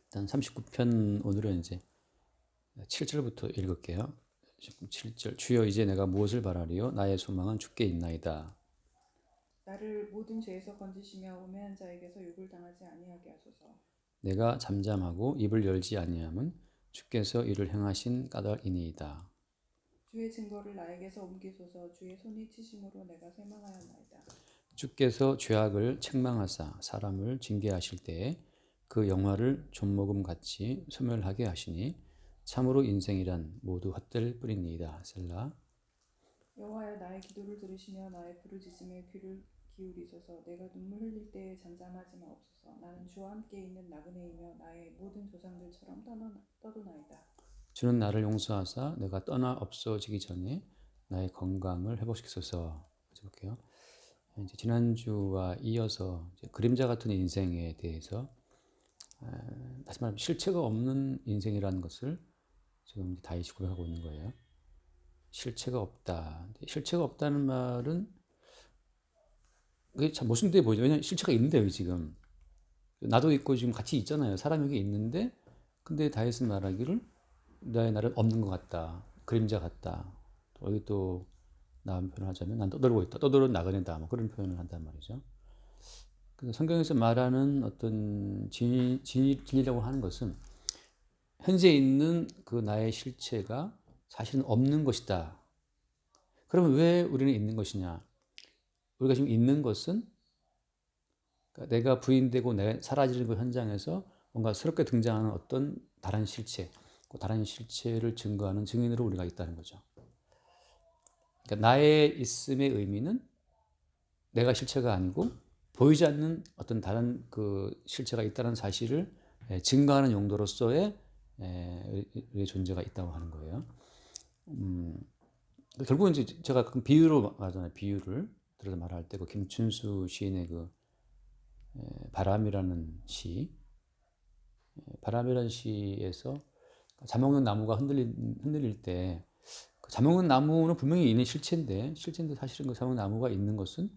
일단 39편 오늘은 이제 7절부터 읽을게요. 7절 주여 이제 내가 무엇을 바라리요 나의 소망은 주께 있나이다. 나를 모든 죄에서 건지시며 우매한 자에게서 욕을 당하지 아니하게 하소서. 내가 잠잠하고 입을 열지 아니함은 주께서 이를 행하신 까닭이니이다. 주의 증거를 나에게서 옮기소서. 주의 손이 치심으로 내가 쇠망하였나이다. 주께서 죄악을 책망하사 사람을 징계하실 때에 그 영화를 좀먹음 같이 소멸하게 하시니 참으로 인생이란 모두 헛될 뿐이니이다. 셀라. 여호와여 나의 기도를 들으시며 나의 부르짖음에 귀를 기울이소서. 내가 눈물 흘릴 때에 잠잠하지 마옵소서. 나는 주와 함께 있는 나그네이며 나의 모든 조상들처럼 떠도나이다. 주는 나를 용서하사 내가 떠나 없어지기 전에 나의 건강을 회복시키소서. 같이 볼게요. 이제 지난주와 이어서 이제 그림자 같은 인생에 대해서 다시 말하면 실체가 없는 인생이라는 것을 지금 다윗이 고백하고 있는 거예요. 실체가 없다. 실체가 없다는 말은 그게 참 모순돼 보이죠. 왜냐하면 실체가 있는데요, 지금. 나도 있고 지금 같이 있잖아요. 사람이 여기 있는데, 근데 다윗은 말하기를 나의 날은 없는 것 같다. 그림자 같다. 여기 또 나은 표현을 하자면 난 떠돌고 있다. 떠돌은 나그네다. 뭐 그런 표현을 한단 말이죠. 그래서 성경에서 말하는 어떤 진리라고 하는 것은 현재 있는 그 나의 실체가 사실은 없는 것이다. 그러면 왜 우리는 있는 것이냐? 우리가 지금 있는 것은 그러니까 내가 부인되고 내가 사라지는 그 현장에서 뭔가 새롭게 등장하는 어떤 다른 실체, 그 다른 실체를 증거하는 증인으로 우리가 있다는 거죠. 그러니까 나의 있음의 의미는 내가 실체가 아니고 보이지 않는 어떤 다른 그 실체가 있다는 사실을 증거하는 용도로서의 우리의 존재가 있다고 하는 거예요. 결국은 이제 제가 가끔 비유로 말하잖아요. 비유를 들어서 말할 때 그 김춘수 시인의 그 바람이라는 시, 바람이라는 시에서 자먹는 나무가 흔들릴 때 자먹는 나무는 분명히 있는 실체인데 사실은 그 자먹는 나무가 있는 것은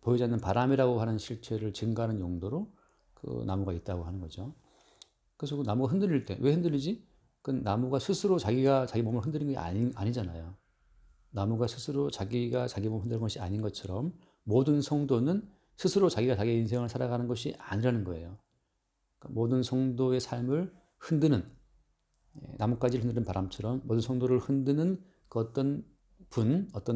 보이지 않는 바람이라고 하는 실체를 증가하는 용도로 그 나무가 있다고 하는 거죠. 그래서 그 나무가 흔들릴 때 왜 흔들리지? 그 나무가 스스로 자기가 자기 몸을 흔드는 게 아니잖아요. 나무가 스스로 자기가 자기 몸을 흔드는 것이 아닌 것처럼 모든 성도는 스스로 자기가 자기 인생을 살아가는 것이 아니라는 거예요. 그러니까 모든 성도의 삶을 흔드는 나뭇가지를 흔드는 바람처럼 모든 성도를 흔드는 그 어떤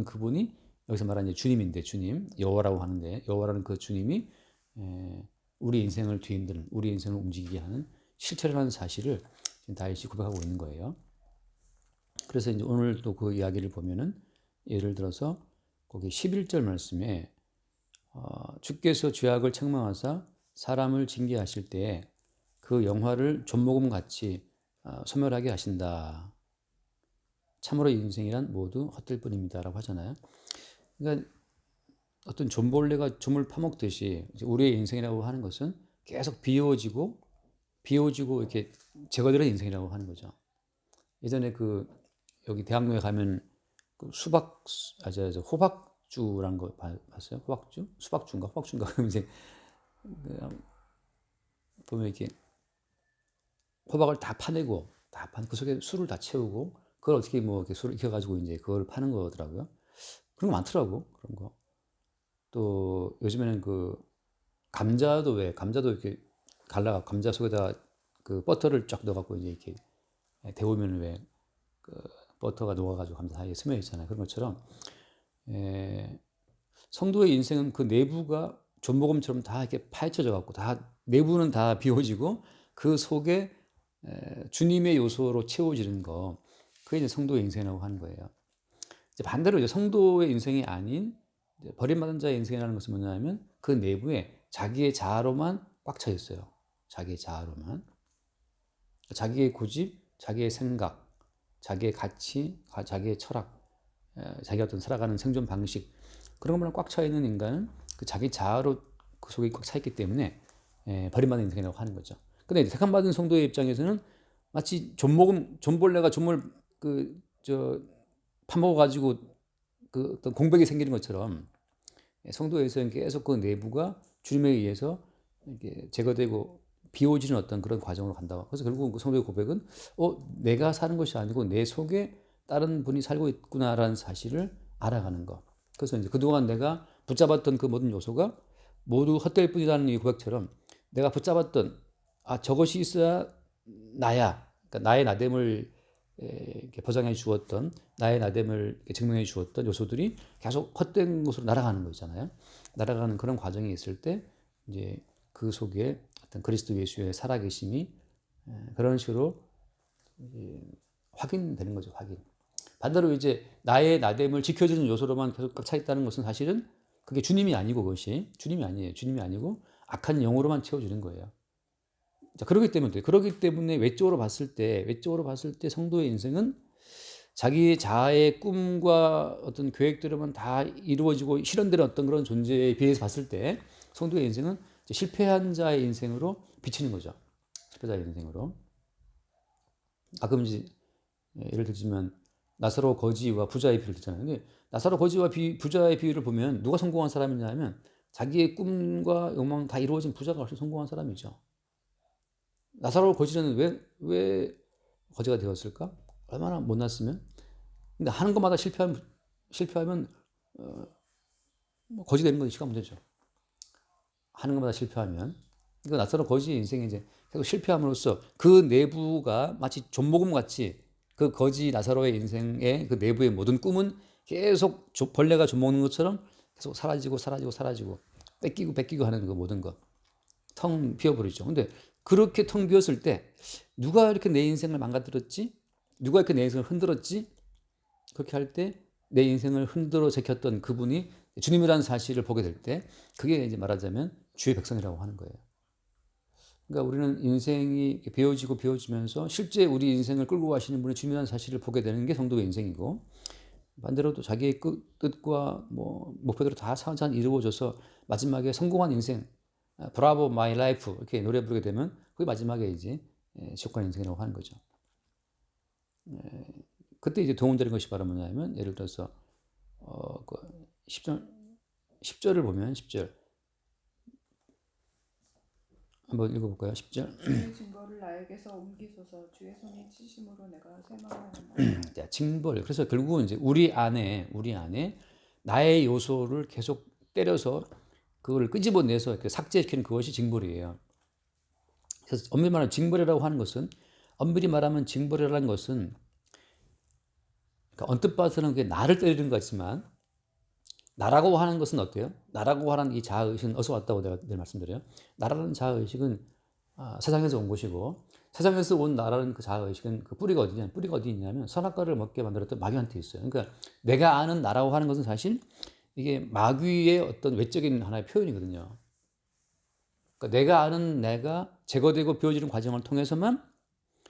그분이 여기서 말하는 주님인데 주님 여호와라고 하는데 여호와라는 그 주님이 우리 인생을 뒤흔드는 우리 인생을 움직이게 하는 실체라는 사실을 지금 다윗이 고백하고 있는 거예요. 그래서 이제 오늘 또 그 이야기를 보면은 예를 들어서 거기 11절 말씀에 주께서 죄악을 책망하사 사람을 징계하실 때에 그 영화를 좀먹음 같이 소멸하게 하신다. 참으로 인생이란 모두 헛될 뿐입니다라고 하잖아요. 그러니까 어떤 좀벌레가 좀을 파먹듯이 우리의 인생이라고 하는 것은 계속 비워지고 이렇게 제거되는 인생이라고 하는 거죠. 예전에 그 여기 대학로에 가면 그 호박주란 거 봤어요? 호박주? 수박주인가? 호박주인가? 그럼 이제 보면 이렇게 호박을 다 파내고 그 속에 술을 다 채우고 그걸 어떻게 뭐 이렇게 술을 익혀가지고 이제 그걸 파는 거더라고요. 그런 거 많더라고 그런 거. 또 요즘에는 그 감자도 이렇게 갈라 감자 속에다 그 버터를 쫙 넣어갖고 이제 이렇게 데우면 왜 그 버터가 녹아가지고 감자 사이에 스며 있잖아요. 그런 것처럼 성도의 인생은 그 내부가 존모금처럼 다 이렇게 파헤쳐져 갖고 다 내부는 다 비워지고 그 속에 주님의 요소로 채워지는 거 그게 이제 성도의 인생이라고 하는 거예요. 이제 반대로 이제 성도의 인생이 아닌 버림받은 자의 인생이라는 것은 뭐냐면 그 내부에 자기의 자아로만 꽉 차 있어요. 자기의 자아로만. 자기의 고집, 자기의 생각, 자기의 가치, 자기의 철학, 자기가 어떤 살아가는 생존 방식 그런 것만 꽉 차 있는 인간은 그 자기 자아로 그 속에 꽉 차 있기 때문에 버림받은 인생이라고 하는 거죠. 근데 택함받은 성도의 입장에서는 마치 존벌레가 존물 그저 파먹어 가지고 그 어떤 공백이 생기는 것처럼 성도에서는 계속 그 내부가 주님에 의해서 이렇게 제거되고 비워지는 어떤 그런 과정으로 간다. 그래서 결국 그 성도의 고백은 내가 사는 것이 아니고 내 속에 다른 분이 살고 있구나라는 사실을 알아가는 것. 그래서 이제 그동안 내가 붙잡았던 그 모든 요소가 모두 헛될 뿐이라는 이 고백처럼 내가 붙잡았던 저것이 있어야 나야. 그러니까 나의 나됨을 이렇게 보장해 주었던 나의 나됨을 이렇게 증명해 주었던 요소들이 계속 헛된 곳으로 날아가는 거 있잖아요. 날아가는 그런 과정이 있을 때 이제 그 속에 어떤 그리스도 예수의 살아계심이 그런 식으로 확인되는 거죠. 확인. 반대로 이제 나의 나됨을 지켜주는 요소로만 계속 꽉 차 있다는 것은 사실은 그게 주님이 아니고 그것이 주님이 아니에요. 주님이 아니고 악한 영으로만 채워주는 거예요. 자, 그러기 때문에 외적으로 봤을 때 성도의 인생은 자기 자아의 꿈과 어떤 계획대로만 다 이루어지고 실현되는 어떤 그런 존재에 비해서 봤을 때 성도의 인생은 실패한 자의 인생으로 비치는 거죠. 실패자의 인생으로. 가끔 이제 예를 들면 나사로 거지와 부자의 비유를 듣잖아요. 근데 나사로 거지와 부자의 비유를 보면 누가 성공한 사람이냐면 자기의 꿈과 욕망 다 이루어진 부자가 훨씬 성공한 사람이죠. 나사로 거지는 왜 거지가 되었을까? 얼마나 못났으면. 근데 하는 것마다 실패하면 뭐 거지 되는 건 시간 문제죠. 하는 것마다 실패하면. 그러니까 나사로 거지의 인생에 이제 계속 실패함으로써 그 내부가 마치 좀모금 같이 그 거지 나사로의 인생의 그 내부의 모든 꿈은 계속 벌레가 좀 먹는 것처럼 계속 사라지고 뺏기고 하는 그 모든 것. 텅 비어버리죠. 근데 그렇게 텅 비었을 때 누가 이렇게 내 인생을 망가뜨렸지? 누가 이렇게 내 인생을 흔들었지? 그렇게 할 때 내 인생을 흔들어 제꼈던 그분이 주님이라는 사실을 보게 될 때 그게 이제 말하자면 주의 백성이라고 하는 거예요. 그러니까 우리는 인생이 배워지면서 실제 우리 인생을 끌고 가시는 분이 주님이라는 사실을 보게 되는 게 성도의 인생이고 반대로 또 자기의 뜻과 뭐 목표대로 다 차근차근 이루어져서 마지막에 성공한 인생 브라보 마이 라이프 이렇게 노래 부르게 되면 그게 마지막에 이제 지옥간 인생이라고 하는 거죠. 그때 이제 도움되는 것이 바로 뭐냐면 예를 들어서 그 10절을 보면 10절 한번 읽어볼까요? 10절. 주의 증거를 나에게서 옮기소서. 주의 손이 치심으로 내가 쇠망하였나이다. 자, 징벌. 그래서 결국은 이제 우리 안에 나의 요소를 계속 때려서 그걸 끄집어내서 이렇게 삭제시키는 그것이 징벌이에요. 그래서 엄밀히 말하면 징벌이라고 하는 것은 그러니까 언뜻 봐서는 그게 나를 때리는 것 같지만 나라고 하는 것은 어때요? 나라고 하는 이 자아의식은 어디서 왔다고 내가 늘 말씀드려요. 나라는 자아의식은 세상에서 온 것이고 세상에서 온 나라는 그 자아의식은 그 뿌리가 어디 있냐면 선악과를 먹게 만들었던 마귀한테 있어요. 그러니까 내가 아는 나라고 하는 것은 사실 이게 마귀의 어떤 외적인 하나의 표현이거든요. 그러니까 내가 아는 내가 제거되고 비워지는 과정을 통해서만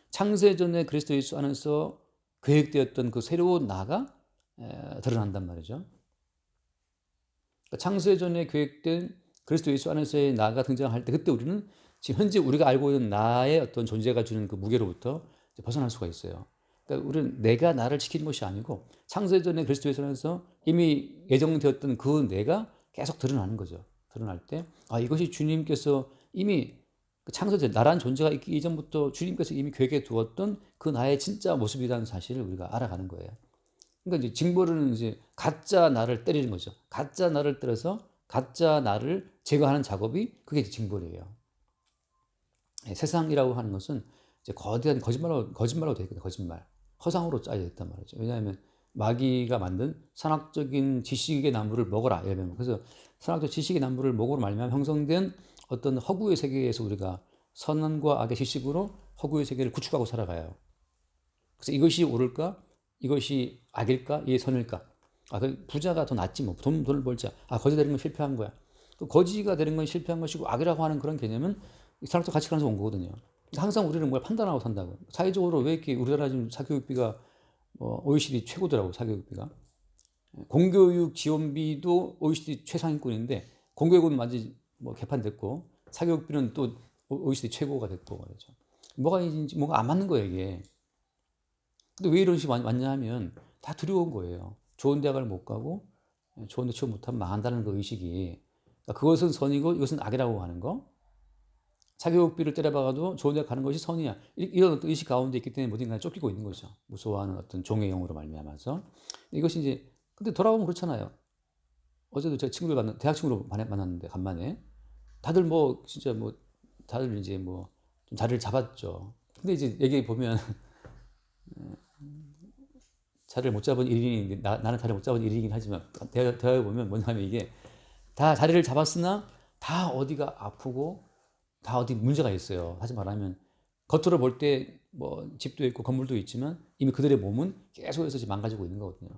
창세전에 그리스도 예수 안에서 계획되었던 그 새로운 나가 드러난단 말이죠. 그러니까 창세전에 계획된 그리스도 예수 안에서의 나가 등장할 때 그때 우리는 지금 현재 우리가 알고 있는 나의 어떤 존재가 주는 그 무게로부터 벗어날 수가 있어요. 그러니까 우리는 내가 나를 지키는 것이 아니고 창세전에 그리스도 예수 안에서 이미 예정되었던 그 내가 계속 드러나는 거죠. 드러날 때 이것이 주님께서 이미 창세전 나라는 존재가 있기 이전부터 주님께서 이미 계획해 두었던 그 나의 진짜 모습이라는 사실을 우리가 알아가는 거예요. 그러니까 이제 징벌은 이제 가짜 나를 때리는 거죠. 가짜 나를 때려서 가짜 나를 제거하는 작업이 그게 징벌이에요. 세상이라고 하는 것은 이제 거대한 거짓말로 되어 있거든요. 거짓말. 허상으로 짜여 있단 말이죠. 왜냐하면 마귀가 만든 선악적인 지식의 나무를 먹어라. 그래서 선악적 지식의 나무를 먹으로 말미암아 형성된 어떤 허구의 세계에서 우리가 선과 악의 지식으로 허구의 세계를 구축하고 살아가요. 그래서 이것이 옳을까? 이것이 악일까? 이게 선일까? 부자가 더 낫지 뭐. 돈을 벌자. 거지 되는 건 실패한 거야. 거지가 되는 건 실패한 것이고 악이라고 하는 그런 개념은 산업적 가치관에서 온 거거든요. 항상 우리는 뭘 판단하고 산다고. 사회적으로 왜 이렇게 우리나라 지금 사교육비가 OECD 최고더라고 사교육비가. 공교육 지원비도 OECD 최상위권인데 공교육은 완전히 개판됐고 사교육비는 또 OECD 최고가 됐고 그렇죠. 뭐가 안 맞는 거예요 이게. 근데 왜 이런 식이 왔냐 하면 다 두려운 거예요. 좋은 대학을 못 가고 좋은 데 취업 못하면 망한다는 그 의식이. 그것은 선이고 이것은 악이라고 하는 거. 사교육비를 때려박아도 좋은 데 가는 것이 선이야. 이런 어떤 의식 가운데 있기 때문에 모든 인간이 쫓기고 있는 거죠. 무서워하는 어떤 종의 영으로 말미암아서. 이것이 이제 근데 돌아보면 그렇잖아요. 어제도 제가 친구들 대학 친구로 만났는데 간만에 다들 뭐 진짜 뭐 다들 이제 뭐 좀 자리를 잡았죠. 근데 이제 얘기해 보면 자리를 못 잡은 일인이 나는 자리를 못 잡은 일이긴 하지만 대화해 보면 뭐냐면 이게 다 자리를 잡았으나 다 어디가 아프고 다 어디 문제가 있어요. 하지 말하면 겉으로 볼 때 뭐 집도 있고 건물도 있지만 이미 그들의 몸은 계속해서 지금 망가지고 있는 거거든요.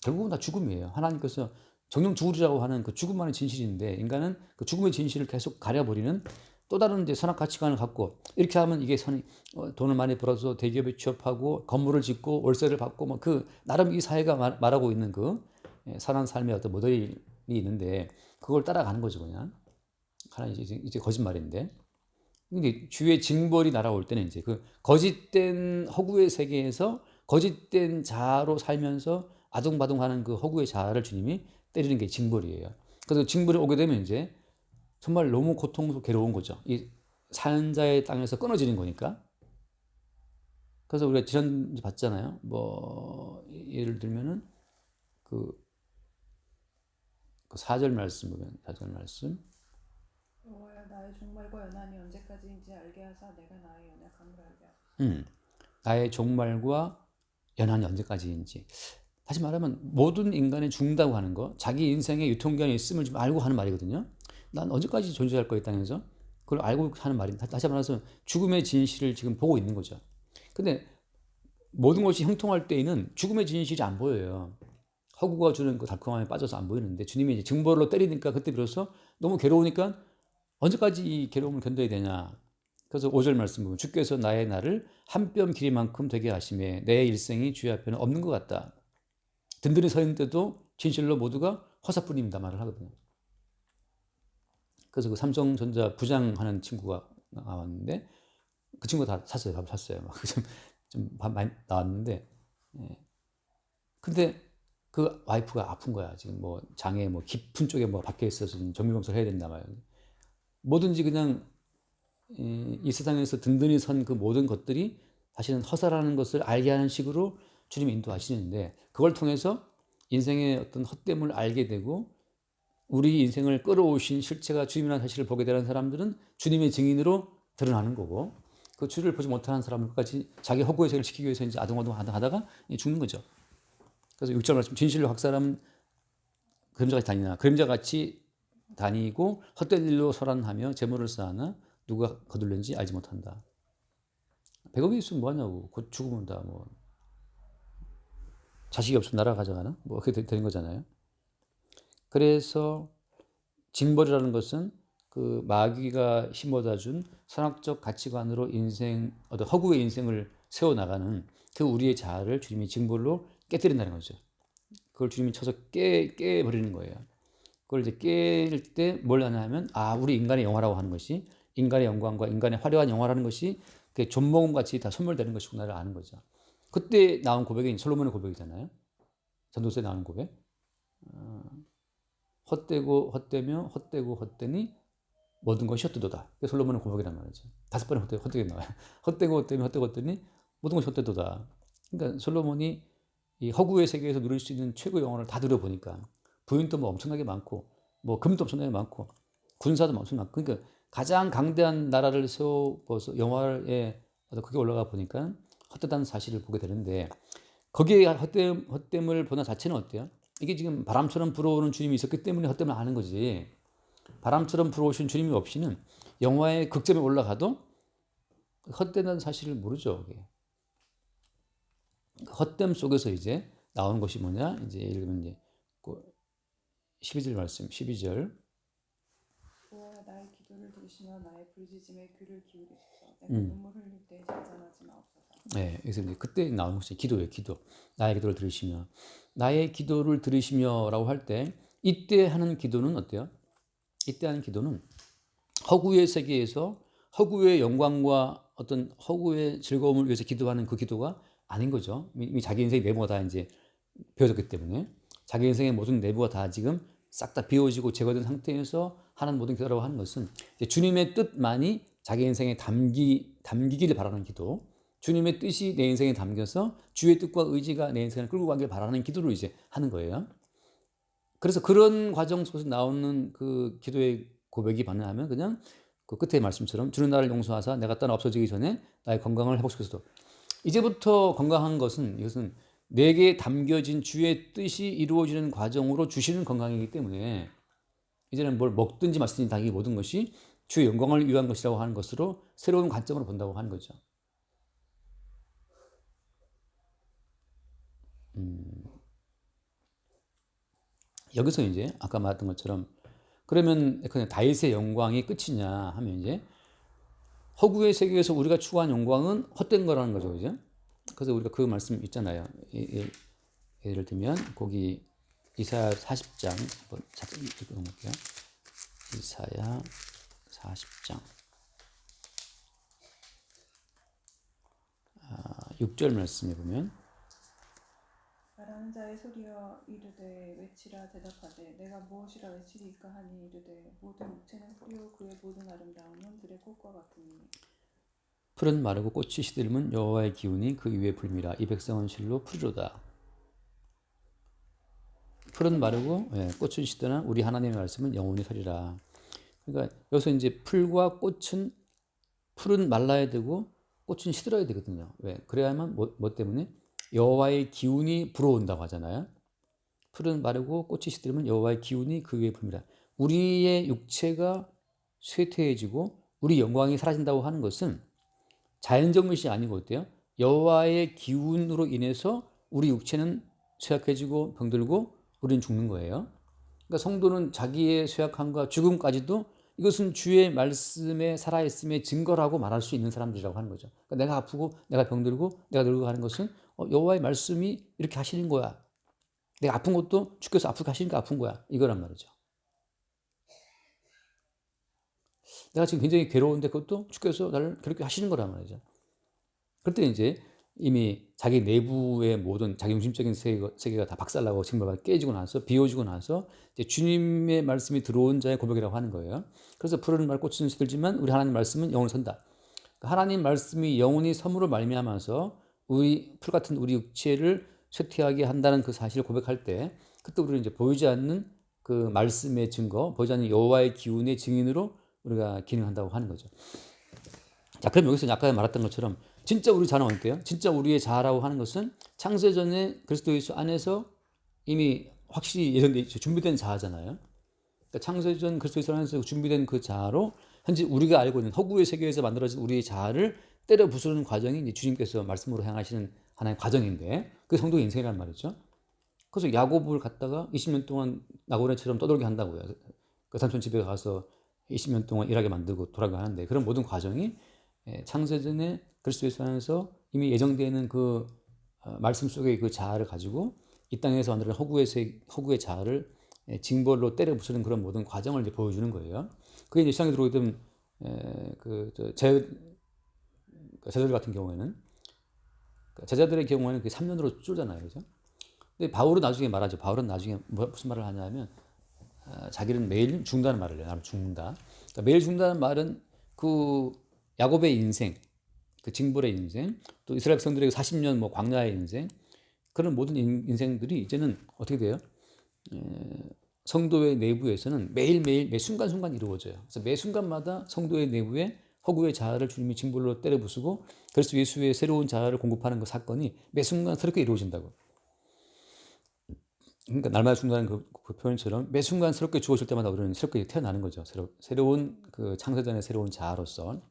결국은 다 죽음이에요. 하나님께서 정령 죽으리라고 하는 그 죽음만의 진실인데 인간은 그 죽음의 진실을 계속 가려버리는 또 다른 이제 선악 가치관을 갖고 이렇게 하면 이게 돈을 많이 벌어서 대기업에 취업하고 건물을 짓고 월세를 받고 뭐 그 나름 이 사회가 말하고 있는 그 선한 삶의 어떤 모델이 있는데 그걸 따라가는 거죠 그냥. 하나 이제 거짓말인데. 근데 주의 징벌이 날아올 때는 이제 그 거짓된 허구의 세계에서 거짓된 자아로 살면서 아둥바둥하는 그 허구의 자아를 주님이 때리는 게 징벌이에요. 그래서 징벌이 오게 되면 이제 정말 너무 고통스럽고 괴로운 거죠. 이 사연자의 땅에서 끊어지는 거니까. 그래서 우리가 지난주 봤잖아요. 뭐 예를 들면은 그, 그 4절 말씀 보면 4절 말씀. 여호와여 나의 종말과 연한이 언제까지인지 알게 하사 내가 나의 연약함을 알게 하소서. 나의 종말과 연한이 언제까지인지. 다시 말하면 모든 인간의 죽는다고 하는 거, 자기 인생의 유통기한이 있음을 좀 알고 하는 말이거든요. 난 언제까지 존재할 거야 이 땅에서? 그걸 알고 하는 말입니다. 다시 말해서 죽음의 진실을 지금 보고 있는 거죠. 근데 모든 것이 형통할 때에는 죽음의 진실이 안 보여요. 허구가 주는 그 달콤함에 빠져서 안 보이는데 주님이 이제 징벌로 때리니까 그때 비로소 너무 괴로우니까 언제까지 이 괴로움을 견뎌야 되냐. 그래서 5절 말씀 보면 주께서 나의 날을 한 뼘 길이만큼 되게 하심에 내 일생이 주의 앞에는 없는 것 같다. 든든히 서 있는데도 진실로 모두가 허사뿐입니다 말을 하거든요. 그래서 그 삼성전자 부장하는 친구가 나왔는데 그 친구가 다 샀어요. 다 샀어요. 막 좀 많이 나왔는데 근데 그 와이프가 아픈 거야. 지금 뭐 장에 뭐 깊은 쪽에 뭐 박혀 있어서 정밀검사를 해야 된다 말이야. 뭐든지 그냥 이 세상에서 든든히 선 그 모든 것들이 사실은 허사라는 것을 알게 하는 식으로 주님이 인도하시는데 그걸 통해서 인생의 어떤 헛됨을 알게 되고 우리 인생을 끌어오신 실체가 주님이라는 사실을 보게 되는 사람들은 주님의 증인으로 드러나는 거고 그 주를 보지 못하는 사람들까지 자기 허구의 죄를 지키기 위해서 이제 아둥아둥 하다가 죽는 거죠. 그래서 6절 말씀 진실로 각 사람 그림자같이 다니나 그림자같이 다니고 헛된 일로 소란하며 재물을 쌓으나 누가 거둘는지 알지 못한다. 100억이 있으면 뭐하냐고. 곧 죽으면 다 뭐 자식이 없으면 나라 가져가나? 뭐 그렇게 되는 거잖아요. 그래서 징벌이라는 것은 그 마귀가 심어다 준 선악적 가치관으로 인생 어떤 허구의 인생을 세워 나가는 그 우리의 자아를 주님이 징벌로 깨뜨린다는 거죠. 그걸 주님이 쳐서 깨버리는 거예요. 그걸 이제 깰 때 뭘 하냐면 우리 인간의 영화라고 하는 것이 인간의 영광과 인간의 화려한 영화라는 것이 존모금 같이 다 선물되는 것이구나를 아는 거죠. 그때 나온 고백이 솔로몬의 고백이잖아요. 전도서에 나오는 고백. 헛되고 헛되며 헛되고 헛되니 모든 것이 헛되도다. 그게 솔로몬의 고백이란 말이죠. 5번에 헛되게 나와요. 헛되고 헛되며 헛되고 헛되니 모든 것이 헛되도다. 그러니까 솔로몬이 이 허구의 세계에서 누릴 수 있는 최고의 영혼을 다 누려보니까 부인도 뭐 엄청나게 많고 뭐 금도 엄청나게 많고 군사도 엄청나게 많고 그러니까 가장 강대한 나라를 세워서 영화에 그게 올라가 보니까 헛되다는 사실을 보게 되는데 거기에 헛됨을 보는 자체는 어때요? 이게 지금 바람처럼 불어오는 주님이 있었기 때문에 헛됨을 아는 거지. 바람처럼 불어오신 주님이 없이는 영화의 극점에 올라가도 헛되다는 사실을 모르죠. 그게. 헛됨 속에서 이제 나오는 것이 뭐냐? 이제 예를 들면 이제 12절 말씀, 12절. 여호와여 나의 기도를 들으시며 나의 부르짖음에 귀를 기울이소서. 내가 눈물 흘릴 때 잠잠하지 마옵소서. 네, 그래서 이제 그때 나오는 것이 기도예요. 기도. 나의 기도를 들으시며 나의 기도를 들으시며라고 할 때 이때 하는 기도는 어때요? 이때 하는 기도는 허구의 세계에서 허구의 영광과 어떤 허구의 즐거움을 위해서 기도하는 그 기도가 아닌 거죠. 이미 자기 인생의 내부가 다 이제 비워졌기 때문에 자기 인생의 모든 내부가 다 지금 싹 다 비워지고 제거된 상태에서 하는 모든 기도라고 하는 것은 이제 주님의 뜻만이 자기 인생에 담기기를 바라는 기도, 주님의 뜻이 내 인생에 담겨서 주의 뜻과 의지가 내 인생을 끌고 가길 바라는 기도를 이제 하는 거예요. 그래서 그런 과정 속에서 나오는 그 기도의 고백이 반응하면 그냥 그 끝에 말씀처럼 주는 나를 용서하사 내가 떠나 없어지기 전에 나의 건강을 회복시켜서 이제부터 건강한 것은 이것은 내게 담겨진 주의 뜻이 이루어지는 과정으로 주시는 건강이기 때문에 이제는 뭘 먹든지 마시든지 다 이 모든 것이 주의 영광을 위한 것이라고 하는 것으로 새로운 관점으로 본다고 하는 거죠. 여기서 이제 아까 말했던 것처럼 그러면 그냥 다윗의 영광이 끝이냐 하면 이제 허구의 세계에서 우리가 추구한 영광은 헛된 거라는 거죠, 그죠? 그래서 우리가 그 말씀 있잖아요. 예를 들면 거기 이사야 40장 한번 잠깐 읽어볼게요. 이사야 40장 6절 말씀에 보면 말하는 자의 소리여 이르되 외치라 대답하되 내가 무엇이라 외치리까 하니 이르되 모든 육체는 풀이요 그의 모든 아름다움은 들의 꽃과 같으니 풀은 마르고 꽃이 시들면 여호와의 기운이 그 위에 불미라 이 백성은 실로 풀이로다. 풀은 마르고 꽃은 시드나 우리 하나님의 말씀은 영원히 서리라. 그러니까 여기서 이제 풀과 꽃은 풀은 말라야 되고 꽃은 시들어야 되거든요. 왜? 그래야만 뭐 때문에 여호와의 기운이 불어온다고 하잖아요. 풀은 마르고 꽃이 시들면 여호와의 기운이 그 위에 불미라. 우리의 육체가 쇠퇴해지고 우리 영광이 사라진다고 하는 것은 자연적 것이 아니고 어때요? 여호와의 기운으로 인해서 우리 육체는 쇠약해지고 병들고 우리는 죽는 거예요. 그러니까 성도는 자기의 쇠약함과 죽음까지도 이것은 주의 말씀에 살아있음의 증거라고 말할 수 있는 사람들이라고 하는 거죠. 그러니까 내가 아프고 내가 병들고 내가 늙고 하는 것은 여호와의 말씀이 이렇게 하시는 거야. 내가 아픈 것도 주께서 아프게 하시니까 아픈 거야. 이거란 말이죠. 내가 지금 굉장히 괴로운데 그것도 주께서 나를 괴롭게 하시는 거란 말이죠. 그때 이제 이미 자기 내부의 모든 자기중심적인 세계가 다 박살나고 징벌가 깨지고 나서 비워지고 나서 이제 주님의 말씀이 들어온 자의 고백이라고 하는 거예요. 그래서 푸른 말 꽃은 시들지만 우리 하나님 말씀은 영원히 선다. 하나님 말씀이 영원히 섬으로 말미암아서 우리 풀 같은 우리 육체를 쇠퇴하게 한다는 그 사실을 고백할 때 그때 우리는 이제 보이지 않는 그 말씀의 증거, 보이지 않는 여호와의 기운의 증인으로 우리가 기능한다고 하는 거죠. 자, 그럼 여기서 아까 말했던 것처럼 진짜 우리 자는 어때요? 진짜 우리의 자라고 하는 것은 창세전에 그리스도 예수 안에서 이미 확실히 예정돼 준비된 자아잖아요. 그러니까 창세전 그리스도 예수 안에서 준비된 그 자아로 현재 우리가 알고 있는 허구의 세계에서 만들어진 우리의 자아를 때려 부수는 과정이 이제 주님께서 말씀으로 행하시는 하나의 과정인데 그게 성도의 인생이란 말이죠. 그래서 야곱을 갖다가 20년 동안 나고레처럼 떠돌게 한다고요. 그 삼촌 집에 가서 20년 동안 일하게 만들고 돌아가게 하는데 그런 모든 과정이 창세전에 그리스도 예수 안에서 이미 예정되어 있는 그 말씀 속의 그 자아를 가지고 이 땅에서 만드는 허구의 자아를 징벌로 때려 부수는 그런 모든 과정을 이제 보여주는 거예요. 그게 이제 시장에 들어오게 되면 제자들 같은 경우에는 제자들의 경우에는 그 3년으로 줄잖아요, 그죠? 근데 바울은 나중에 말하죠. 바울은 나중에 무슨 말을 하냐면 자기는 매일 죽는다는 말을 해요. 나는 죽는다. 그러니까 매일 죽는다는 말은 그 야곱의 인생, 그 징벌의 인생, 또 이스라엘 백성들에게 40년 뭐 광야의 인생, 그런 모든 인생들이 이제는 어떻게 돼요? 성도의 내부에서는 매일매일 매 순간순간 이루어져요. 그래서 매 순간마다 성도의 내부에 허구의 자아를 주님이 징벌로 때려 부수고 그리스도 예수의 새로운 자아를 공급하는 그 사건이 매 순간 새롭게 이루어진다고. 그러니까 날마다 죽는다는 그 표현처럼 매 순간 새롭게 주어질 때마다 우리는 새롭게 태어나는 거죠. 새로운 그 창세전의 새로운 자아로서.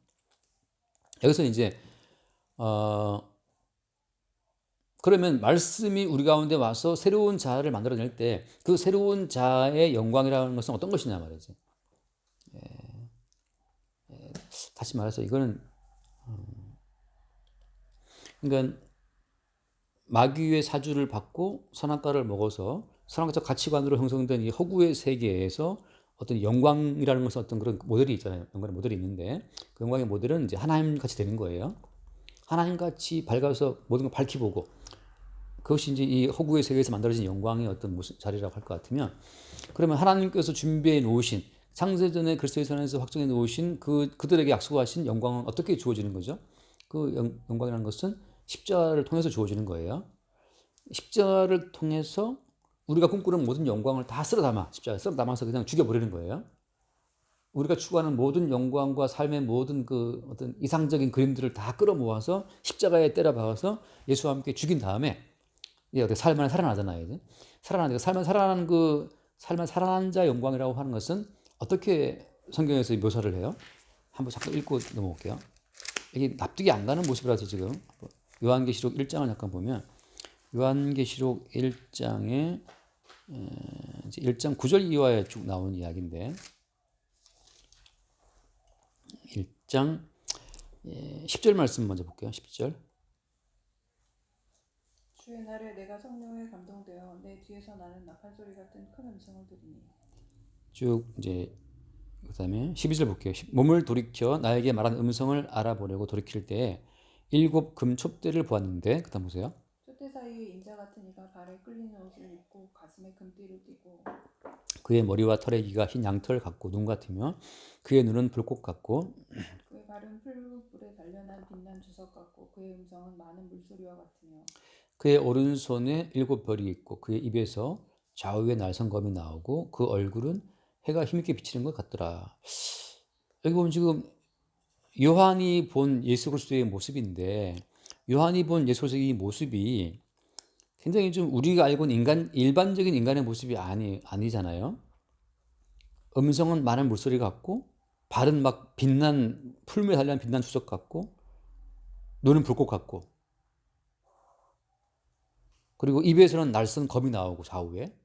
여기서 이제 그러면 말씀이 우리 가운데 와서 새로운 자아를 만들어낼 때 그 새로운 자아의 영광이라는 것은 어떤 것이냐 말이지. 다시 말해서 이거는 그러니까 마귀의 사주를 받고 선악과를 먹어서 선악과적 가치관으로 형성된 이 허구의 세계에서 어떤 영광이라는 것은 어떤 그런 모델이 있잖아요. 영광의 모델이 있는데 그 영광의 모델은 이제 하나님 같이 되는 거예요. 하나님 같이 밝아서 모든 걸 밝히보고 그것이 이제 이 허구의 세계에서 만들어진 영광의 어떤 모습 자리라고 할 것 같으면, 그러면 하나님께서 준비해 놓으신 창세전에 그리스도의 안에서 확정해 놓으신 그들에게 약속하신 영광은 어떻게 주어지는 거죠? 그 영광이라는 것은 십자가를 통해서 주어지는 거예요. 십자가를 통해서 우리가 꿈꾸는 모든 영광을 다 쓸어 담아, 십자가에 쓸어 담아서 그냥 죽여버리는 거예요. 우리가 추구하는 모든 영광과 삶의 모든 그 어떤 이상적인 그림들을 다 끌어모아서 십자가에 때려 박아서 예수와 함께 죽인 다음에 이제 어떻게 삶을 살아나잖아요. 이제 살아나는 삶을 살아난 자 영광이라고 하는 것은 어떻게 성경에서 묘사를 해요? 한번 잠깐 읽고 넘어올게요. 이게 납득이 안 가는 모습이라서 지금 요한계시록 1장을 잠깐 보면, 요한계시록 1장에 1장 9절 이하에 쭉 나온 이야기인데, 1장 10절 말씀 먼저 볼게요. 10절. 주의 날에 내가 성령에 감동되어 내 뒤에서 나는 나팔 소리 같은 큰 음성을 들으니. 쭉 이제 그다음에 12절 볼게요. 몸을 돌이켜 나에게 말한 음성을 알아보려고 돌이킬 때에 7 금촛대를 보았는데, 그다음 보세요. 촛대 사이에 인자 같은 이가 발에 끌리는 옷을 입고 가슴에 금띠를 띠고 그의 머리와 털의 기가 흰 양털 같고 눈 같으며 그의 눈은 불꽃 같고 그의 발은 풀불에 단련한 빛난 주석 같고 그의 음성은 많은 물소리와 같으며 그의 오른손에 7 별이 있고 그의 입에서 좌우에 날성검이 나오고 그 얼굴은 해가 힘있게 비치는 것 같더라. 여기 보면 지금 요한이 본 예수 그리스도의 모습인데, 요한이 본 예수 그리스도의 모습이 굉장히 좀 우리가 알고 있는 일반적인 인간의 모습이 아니잖아요. 음성은 많은 물소리 같고, 발은 막 빛난 풀무에 달린 빛난 주석 같고, 눈은 불꽃 같고, 그리고 입에서는 날선 검이 나오고 좌우에,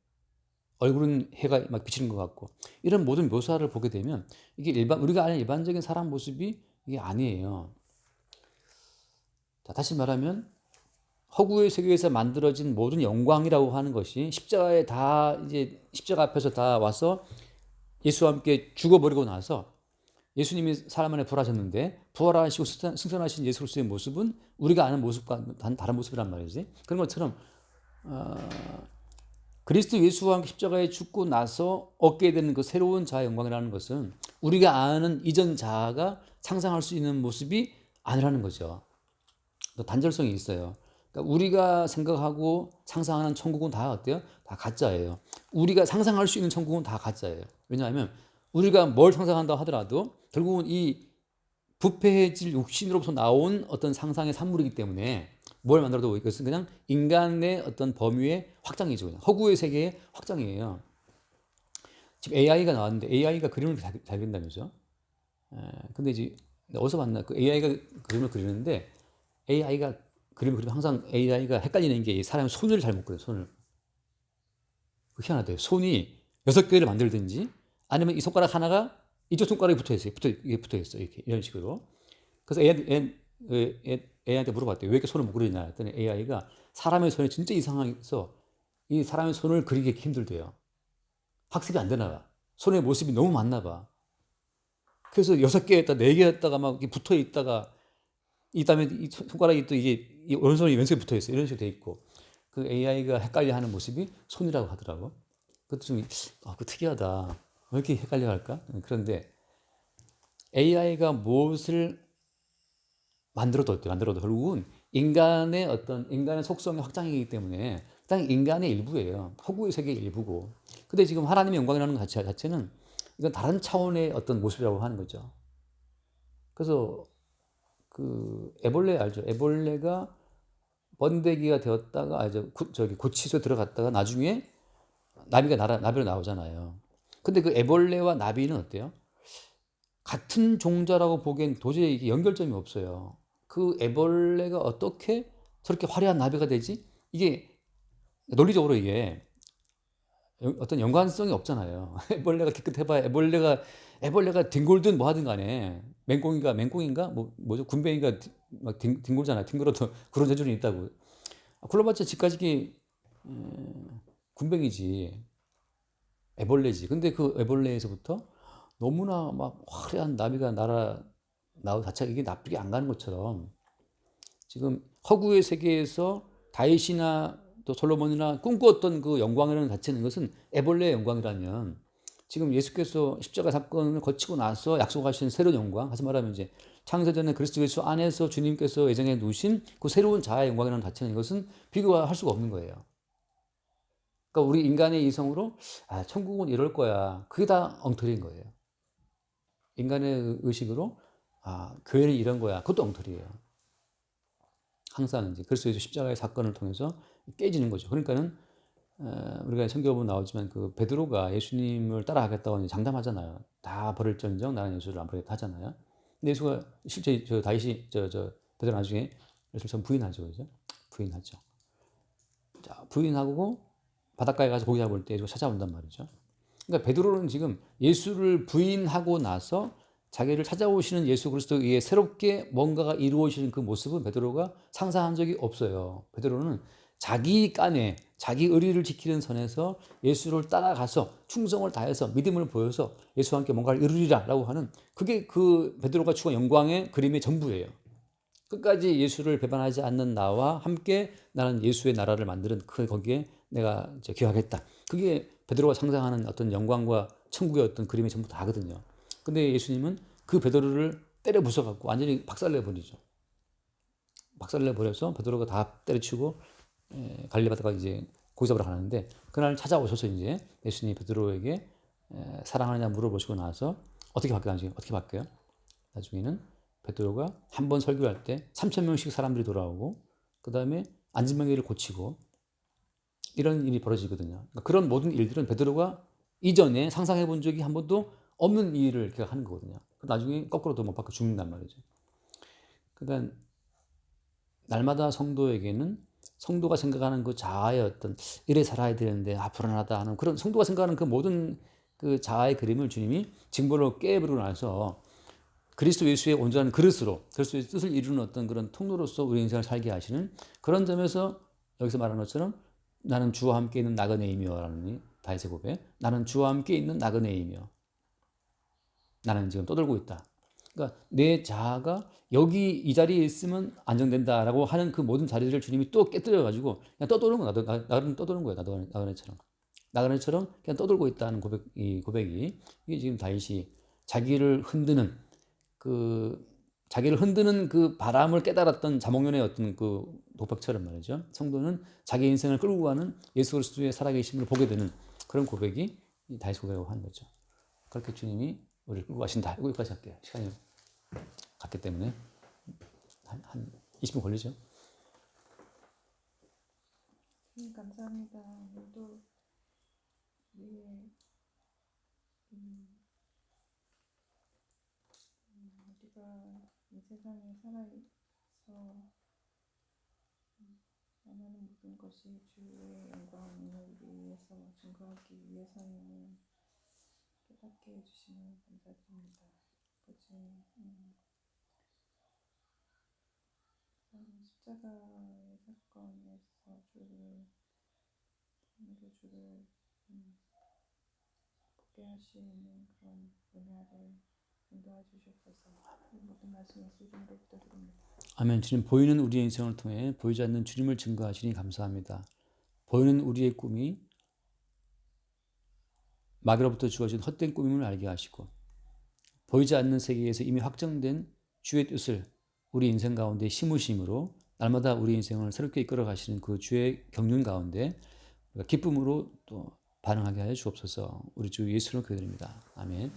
얼굴은 해가 막 비치는 것 같고, 이런 모든 묘사를 보게 되면 이게 우리가 아는 일반적인 사람 모습이 이게 아니에요. 자, 다시 말하면 허구의 세계에서 만들어진 모든 영광이라고 하는 것이 십자가 앞에서 다 와서 예수와 함께 죽어버리고 나서 예수님이 사람 안에 부활하셨는데, 부활하시고 승천하신 예수 그리스도의 모습은 우리가 아는 모습과 다른 모습이란 말이지. 그런 것처럼 그리스도 예수와 함께 십자가에 죽고 나서 얻게 되는 그 새로운 자아의 영광이라는 것은 우리가 아는 이전 자아가 상상할 수 있는 모습이 아니라는 거죠. 단절성이 있어요. 그러니까 우리가 생각하고 상상하는 천국은 다 어때요? 다 가짜예요. 우리가 상상할 수 있는 천국은 다 가짜예요. 왜냐하면 우리가 뭘 상상한다고 하더라도 결국은 이 부패해질 육신으로부터 나온 어떤 상상의 산물이기 때문에 뭘 만들어도 이것은 그냥 인간의 어떤 범위의 확장이죠. 그냥 허구의 세계의 확장이에요. 지금 AI가 나왔는데 AI가 그림을 잘 그린다면서요? 근데 이제 어디서 봤나? 그 AI가 그림을 그리는데 AI가 그림을 그리면 항상 AI가 헷갈리는 게 사람의 손을 잘못 그려요. 손을. 희한하대요. 손이 6개를 만들든지 아니면 이 손가락 하나가 이쪽 손가락에 붙어 있어요. 이게 붙어 있어요. 이렇게 이런 식으로. 그래서 AI한테 물어봤대요. 왜 이렇게 손을 못 그리냐 했더니 AI가 사람의 손이 진짜 이상해서 이 사람의 손을 그리기 힘들대요. 학습이 안 되나 봐. 손의 모습이 너무 많나 봐. 그래서 6개에다 4개에다가 막 이렇게 붙어 있다가 이 다음에 이 손가락이 또 이게 이 오른손이 왼손에 붙어 있어요. 이런 식으로 돼 있고. 그 AI가 헷갈려하는 모습이 손이라고 하더라고. 그것도 좀 그 특이하다. 왜 이렇게 헷갈려 할까? 그런데 AI가 무엇을 만들어도 결국은 인간의 속성의 확장이기 때문에 딱 인간의 일부예요. 허구의 세계의 일부고. 근데 지금 하나님의 영광이라는 것 자체는 이건 다른 차원의 어떤 모습이라고 하는 거죠. 그래서 그 애벌레 알죠? 애벌레가 번데기가 되었다가 고치소에 들어갔다가 나중에 나비로 나오잖아요. 근데 그 애벌레와 나비는 어때요? 같은 종자라고 보기엔 도저히 이게 연결점이 없어요. 그 애벌레가 어떻게 저렇게 화려한 나비가 되지? 이게 논리적으로 이게 어떤 연관성이 없잖아요. 애벌레가 깨끗해봐야 애벌레가 뒹굴든 뭐 하든 간에 맹꽁인가 뭐죠? 군뱅이가 막 뒹굴잖아요. 뒹굴어도 그런 재주는 있다고. 굴러봤자 집까지 군뱅이지, 애벌레지. 근데 그 애벌레에서부터 너무나 막 화려한 나비가 나오 자체가 이게 납득이 안 가는 것처럼 지금 허구의 세계에서 다윗이나 또 솔로몬이나 꿈꾸었던 그 영광이라는 자체는 것은 애벌레의 영광이라면 지금 예수께서 십자가 사건을 거치고 나서 약속하신 새로운 영광, 다시 말하면 이제 창세전에 그리스도 예수 안에서 주님께서 예정해 놓으신 그 새로운 자아의 영광이라는 자체는 이것은 비교할 수가 없는 거예요. 그러니까 우리 인간의 이성으로 천국은 이럴 거야. 그게 다 엉터리인 거예요. 인간의 의식으로 교회는 이런 거야. 그것도 엉터리예요. 항상 이제 그리스도 예수 십자가의 사건을 통해서 깨지는 거죠. 그러니까는 우리가 성경에 나오지만 그 베드로가 예수님을 따라가겠다고 장담하잖아요. 다 버릴전정 나는 예수를 안 버리겠다 하잖아요. 근데 예수가 실제 다윗이 베드로 나중에 예수를 전 부인하죠, 그죠? 부인하죠. 자, 부인하고 바닷가에 가서 고기 잡을 때 예수가 찾아온단 말이죠. 그러니까 베드로는 지금 예수를 부인하고 나서 자기를 찾아오시는 예수 그리스도에 의해 새롭게 뭔가가 이루어지는 그 모습은 베드로가 상상한 적이 없어요. 베드로는 자기 깐에 자기 의리를 지키는 선에서 예수를 따라가서 충성을 다해서 믿음을 보여서 예수와 함께 뭔가를 이루리라라고 하는 그게 그 베드로가 추구한 영광의 그림의 전부예요. 끝까지 예수를 배반하지 않는 나와 함께 나는 예수의 나라를 만드는 거기에 내가 기여하겠다. 그게 베드로가 상상하는 어떤 영광과 천국의 어떤 그림의 전부 다거든요. 근데 예수님은 그 베드로를 때려 부숴갖고 완전히 박살내버리죠. 박살내버려서 베드로가 다 때려치고 갈릴리 바다가 이제 고기 잡으러 가는데 그날 찾아오셔서 이제 예수님이 베드로에게 사랑하느냐 물어보시고 나서 어떻게 바뀌어요? 나중에는 베드로가 한 번 설교할 때 3,000명씩 사람들이 돌아오고 그 다음에 안진병기를 고치고 이런 일이 벌어지거든요. 그러니까 그런 모든 일들은 베드로가 이전에 상상해 본 적이 한 번도 없는 일을 걔가 하는 거거든요. 나중에 거꾸로 못 바꿔 죽는단 말이죠. 그러니까 날마다 성도에게는 성도가 생각하는 그 자아의 어떤 이래 살아야 되는데 불안하다 하는 그런 성도가 생각하는 그 모든 그 자아의 그림을 주님이 징벌로 깨버리고 나서 그리스도 예수의 온전한 그릇으로 그리스도의 뜻을 이루는 어떤 그런 통로로서 우리 인생을 살게 하시는 그런 점에서 여기서 말하는 것처럼 나는 주와 함께 있는 나그네이며라는 다윗의 고백. 나는 주와 함께 있는 나그네이며 나는 지금 떠돌고 있다. 그러니까 내 자아가 여기 이 자리에 있으면 안정된다라고 하는 그 모든 자리를 주님이 또 깨뜨려가지고 그냥 떠도는 거야. 나는 떠도는 거야. 나그네처럼 그냥 떠돌고 있다는 이 고백이 이게 지금 다윗이 자기를 흔드는 그 바람을 깨달았던 자몽년의 어떤 그 도박처럼 말이죠. 성도는 자기 인생을 끌고 가는 예수 그리스도의 살아계심을 보게 되는 그런 고백이 다윗 고백이라고 하는 거죠. 그렇게 주님이 우리를 끌고 가신다. 여기까지 할게요. 시간이 갔기 때문에 한 20분 걸리죠. 감사합니다. 오늘도 우리의 우리가 이 세상에 살아서 원하는 모든 것이 주의 영광을 위해서 증거하기 위해서임을 깨닫게 해주시면 감사드립니다. 아버지, 십자가의 사건에서 오늘도 주를 보게 하시는 그런 은혜를 인도해 주시옵소서. 모든 말씀 예수 이름으로 기도드립니다. 아멘. 주님 보이는 우리의 인생을 통해 보이지 않는 주님을 증거하시니 감사합니다. 보이는 우리의 꿈이 마귀로부터 주어진 헛된 꿈임을 알게 하시고 보이지 않는 세계에서 이미 확정된 주의 뜻을 우리 인생 가운데 심으심으로 날마다 우리 인생을 새롭게 이끌어 가시는 그 주의 경륜 가운데 기쁨으로 또 반응하게 하여 주옵소서. 우리 주 예수로 기도드립니다. 아멘.